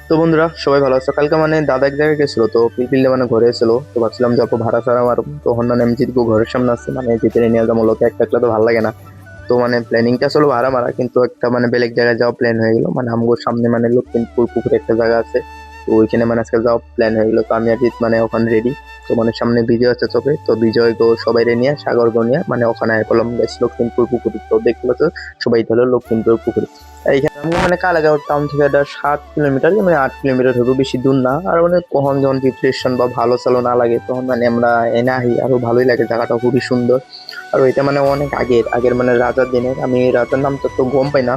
তো বন্ধুরা সবাই ভালো আছো? কালকে মানে দাদা এক জায়গায় গেছিল, তো পিলপিলে মানে ঘরে এসেছিল, তো ভাবছিলাম যে অল্প ভাড়া ছাড়া আমার, তো হন্যা আমি যেটুকু ঘরের সামনে আছে মানে যেতে নিয়ে যাবো, লোকে একটা একলা তো ভালো লাগে না। তো মানে প্ল্যানিংটা ছিল ভাড়া মারা, কিন্তু একটা মানে বেলেগ জায়গায় যাওয়া প্ল্যান হয়ে গেলো, মানে আমগোর সামনে মানে লক্ষ্মীপুর পুকুরে একটা জায়গা আছে। তো ওইখানে মানে আজকে যাওয়া প্ল্যান হয়ে গেলো, তো আমি আর জিৎ মানে ওখানে রেডি। তো মানে সামনে বিজয় আছে চোখে, তো বিজয় গো সবাই নিয়ে সাগর গো নিয়ে মানে ওখানে কলম গেছ লক্ষ্মীপুর পুকুরি, তো দেখতে পাচ্ছ সবাই ধরো লক্ষ্মীপুর পুকুরি। এইখানে আমি মানে কালাগাঁও টাউন থেকে এটা 7 কিলোমিটার মানে 8 কিলোমিটার হবে, বেশি দূর না। আর মানে কখন যখন প্রিপারেশন বা ভালো চালো না লাগে তখন মানে আমরা এনে আহি, আরো ভালোই লাগে, জায়গাটা খুবই সুন্দর। আর ওইটা মানে অনেক আগের আগের মানে রাজার দিনের, আমি রাজার নামটা তো গম পাই না।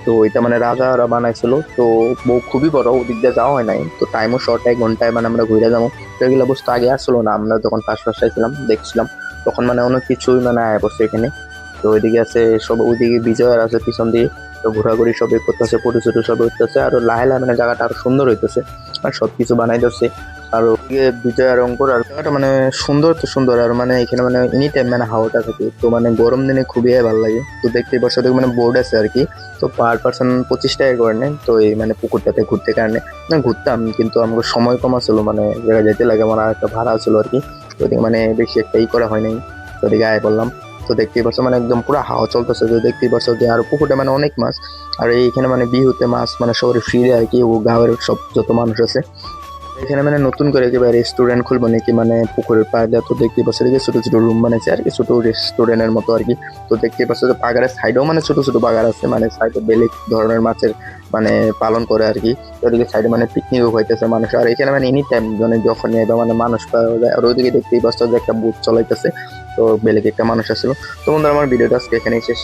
তো ওইটা মানে রাজারা বানাইছিল, তো বউ খুবই বড়, ওদিক দিয়ে যাওয়া হয় নাই, তো টাইমও শর্ট, 1 ঘন্টায় মানে আমরা ঘুরে যাবো। তো এগুলো বস্তু আগে আসলো না, আমরা যখন ফার্স্ট ফার্স্ট ছিলাম দেখছিলাম, তখন মানে অনেক কিছুই মানে আয় বসছে এখানে। তো ওইদিকে আছে সব, ওইদিকে বিজয়ের আছে পিছন দিয়ে, তো ঘোরাঘুরি সব করতেছে, ফটো ছোটো সব হইতেছে, আর লাহে লাহে মানে জায়গাটা আরো সুন্দর হইতেছে, আর সবকিছু বানাই দিচ্ছে। আর ওদিকে বিজয় আর অঙ্কুর, আর জায়গাটা মানে সুন্দর তো সুন্দর, আর মানে এখানে মানে এনি টাইম মানে হাওয়াটা থাকে, তো মানে গরম দিনে খুবই ভালো লাগে। তো দেখতেই পাচ্ছ ওদিকে মানে বোর্ড আছে আর কি, তো পার পার্সন 25 টাকা করে নেয়। তো এই মানে পুকুরটাতে ঘুরতে কারণে না ঘুরতাম, কিন্তু আমাকে সময় কম ছিল, মানে জায়গায় যেতে লাগে, আমার আর একটা ভাড়া ছিল আর কি। তো ওদিকে মানে বেশি একটা করা হয় নাই, তো ওদিকে আয় বললাম। তো দেখতেই পাচ্ছ মানে একদম পুরো হাওয়া চলতেছে, তো দেখতেই পাচ্ছ যে আর পুকুরটা মানে অনেক মাছ। আর এইখানে মানে বিহুতে মাছ মানে সবাই ফ্রিতে আর কি, ও গাঁয়ের সব যত মানুষ আছে এখানে মানে নতুন করে একেবারে রেস্টুরেন্ট খুলবো নাকি মানে পুকুরের পাড়ে, তো দেখতে পাচ্ছ যে ছোট ছোট রুম বানাইছে আর কি, ছোট রেস্টুরেন্টের মতো আর কি। তো দেখতে পাচ্ছ যে পাগারের সাইডেও মানে ছোট ছোট পাগার আছে, মানে সাইডে বেলেগ ধরনের মাছের মানে পালন করে আর কি। তো ওদিকে সাইডে মানে পিকনিকও হইতেছে মানুষ, আর এখানে মানে এনি টাইম মানে যখন মানে মানুষ পাওয়া যায়। আর ওইদিকে দেখতেই পাচ্ছ যে একটা বুথ চলাইতেছে, তো বেলেগ একটা মানুষ আসছিল। তো বন্ধুরা আমার ভিডিওটা আজকে এখানেই শেষ।